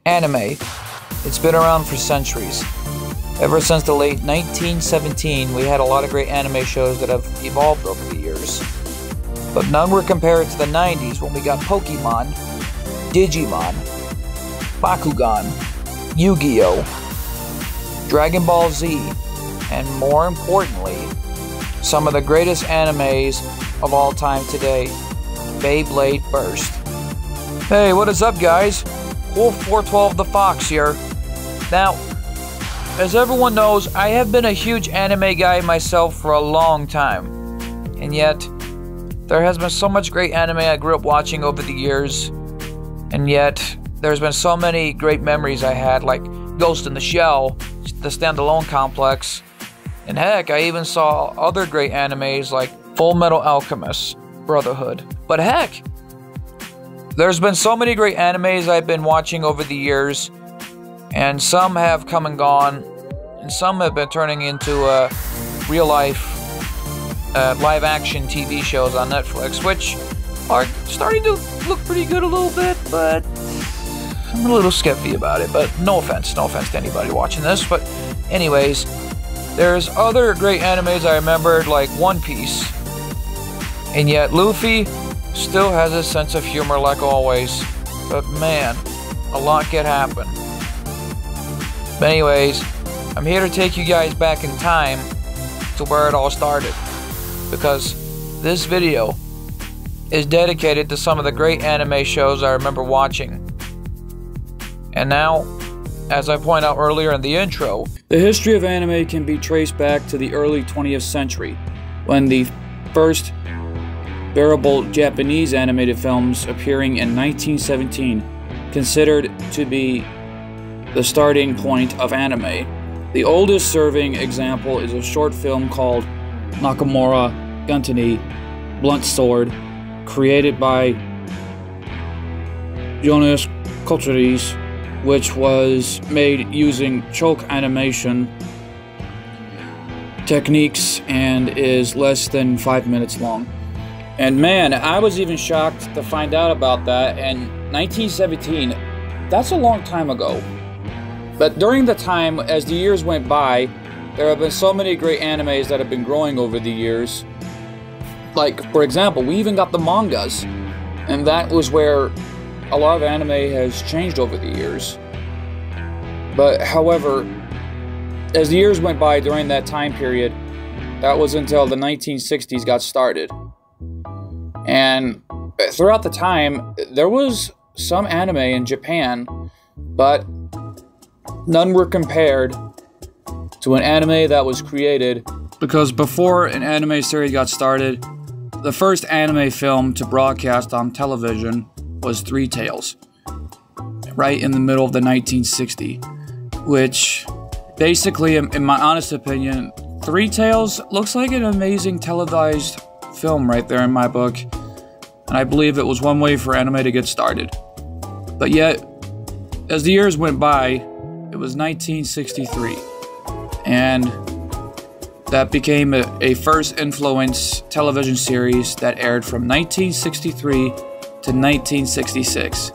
Anime. It's been around for centuries. Ever since the late 1917, we had a lot of great anime shows that have evolved over the years. But none were compared to the 90s when we got Pokemon, Digimon, Bakugan, Yu-Gi-Oh!, Dragon Ball Z, and more importantly, some of the greatest animes of all time today, Beyblade Burst. Hey, what is up, guys? Wolf412 the Fox here. Now, as everyone knows, I have been a huge anime guy myself for a long time. And yet, there has been so much great anime I grew up watching over the years. And yet, there's been so many great memories I had, like Ghost in the Shell, the Standalone Complex. And heck, I even saw other great animes like Full Metal Alchemist, Brotherhood. But heck, there's been so many great animes I've been watching over the years, and some have come and gone, and some have been turning into real-life live-action TV shows on Netflix, which are starting to look pretty good a little bit, but I'm a little skeptical about it. But no offense to anybody watching this. But anyways, there's other great animes I remembered, like One Piece, and yet Luffy still has a sense of humor like always, but man, a lot can happen. But anyways, I'm here to take you guys back in time to where it all started, because this video is dedicated to some of the great anime shows I remember watching. And now, as I pointed out earlier in the intro, the history of anime can be traced back to the early 20th century, when the first bearable Japanese animated films appearing in 1917, considered to be the starting point of anime. The oldest serving example is a short film called Nakamura Guntani Blunt Sword, created by Jonas Cultures, which was made using choke animation techniques and is less than 5 minutes long. And man, I was even shocked to find out about that in 1917. That's a long time ago. But during the time, as the years went by, there have been so many great animes that have been growing over the years. Like, for example, we even got the mangas. And that was where a lot of anime has changed over the years. But however, as the years went by during that time period, that was until the 1960s got started. And throughout the time, there was some anime in Japan, but none were compared to an anime that was created. Because before an anime series got started, the first anime film to broadcast on television was Three Tails, right in the middle of the 1960s, which basically, in my honest opinion, Three Tails looks like an amazing televised film right there in my book, and I believe it was one way for anime to get started. But yet, as the years went by, it was 1963, and that became a first influence television series that aired from 1963 to 1966,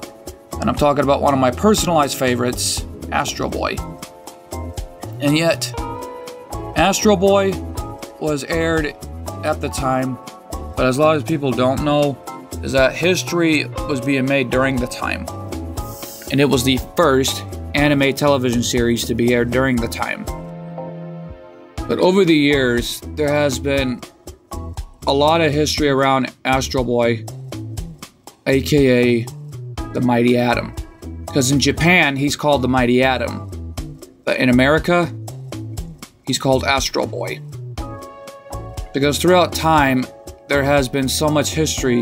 and I'm talking about one of my personalized favorites, Astro Boy. And yet, Astro Boy was aired at the time, but as a lot of people don't know, is that history was being made during the time. And it was the first anime television series to be aired during the time. But over the years, there has been a lot of history around Astro Boy, aka the Mighty Atom. Because in Japan, he's called the Mighty Atom. But in America, he's called Astro Boy. Because throughout time, there has been so much history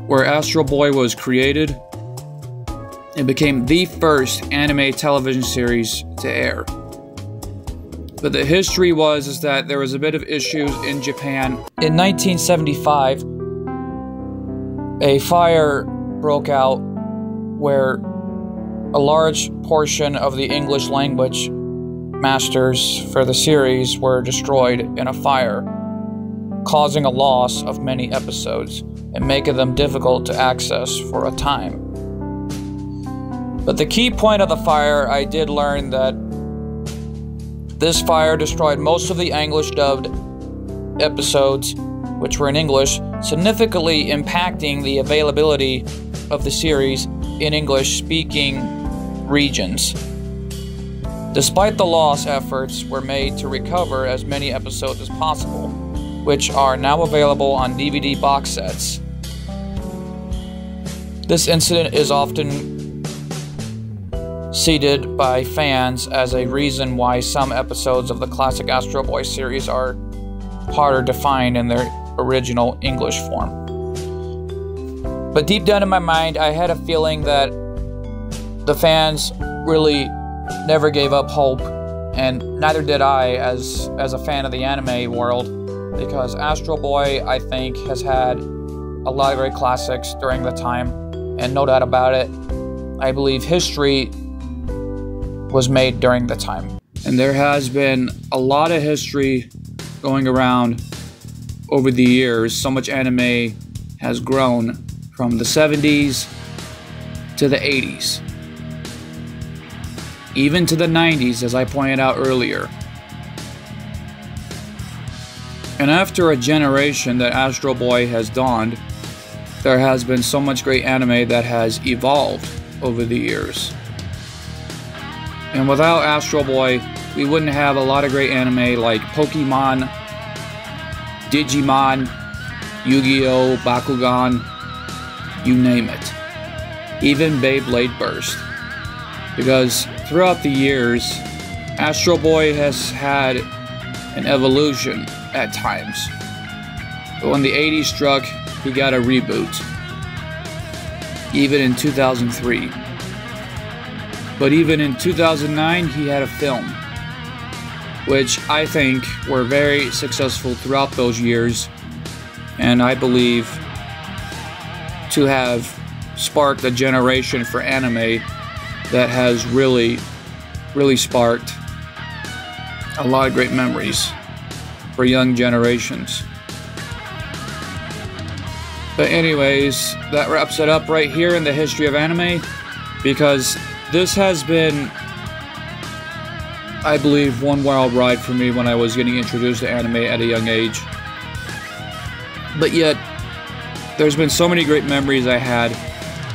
where Astro Boy was created and became the first anime television series to air. But the history is that there was a bit of issues in Japan. In 1975, a fire broke out where a large portion of the English language masters for the series were destroyed in a fire, causing a loss of many episodes and making them difficult to access for a time. But the key point of the fire, I did learn that this fire destroyed most of the English dubbed episodes, which were in English, significantly impacting the availability of the series in English-speaking regions. Despite the loss, efforts were made to recover as many episodes as possible, which are now available on DVD box sets. This incident is often cited by fans as a reason why some episodes of the classic Astro Boy series are harder to find in their original English form. But deep down in my mind, I had a feeling that the fans really never gave up hope, and neither did I as a fan of the anime world, because Astro Boy, I think, has had a lot of great classics during the time, and no doubt about it, I believe history was made during the time. And there has been a lot of history going around over the years. So much anime has grown from the 70s to the 80s, even to the 90s, as I pointed out earlier. And after a generation that Astro Boy has dawned, there has been so much great anime that has evolved over the years. And without Astro Boy, we wouldn't have a lot of great anime like Pokemon, Digimon, Yu-Gi-Oh!, Bakugan, you name it. Even Beyblade Burst. Because throughout the years, Astro Boy has had an evolution at times. But when the 80s struck, he got a reboot. Even in 2003. But even in 2009, he had a film, which I think were very successful throughout those years, and I believe to have sparked a generation for anime that has really sparked a lot of great memories for young generations. But anyways, that wraps it up right here in the history of anime, because this has been, I believe, one wild ride for me when I was getting introduced to anime at a young age. But yet, there's been so many great memories I had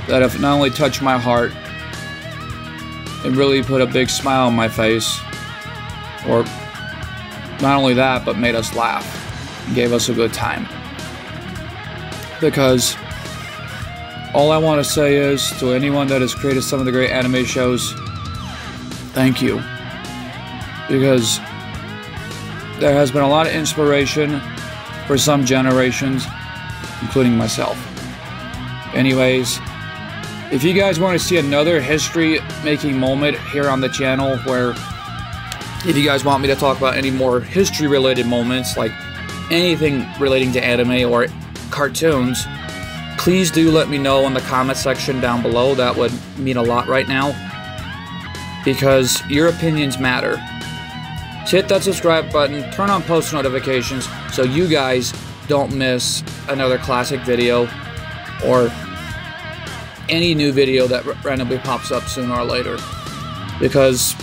that have not only touched my heart and really put a big smile on my face, or not only that, but made us laugh and gave us a good time. Because all I want to say is, to anyone that has created some of the great anime shows, thank you. Because there has been a lot of inspiration for some generations, including myself. Anyways, if you guys want to see another history-making moment here on the channel, where if you guys want me to talk about any more history-related moments, like anything relating to anime or cartoons, please do let me know in the comment section down below. That would mean a lot right now, because your opinions matter. So hit that subscribe button, turn on post notifications so you guys don't miss another classic video or any new video that randomly pops up sooner or later. Because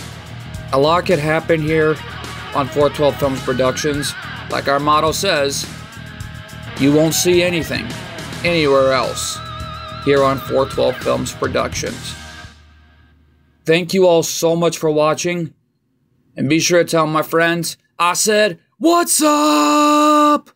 a lot could happen here on 412 Films Productions. Like our motto says, you won't see anything anywhere else here on 412 Films Productions. Thank you all so much for watching, and be sure to tell my friends I said, what's up?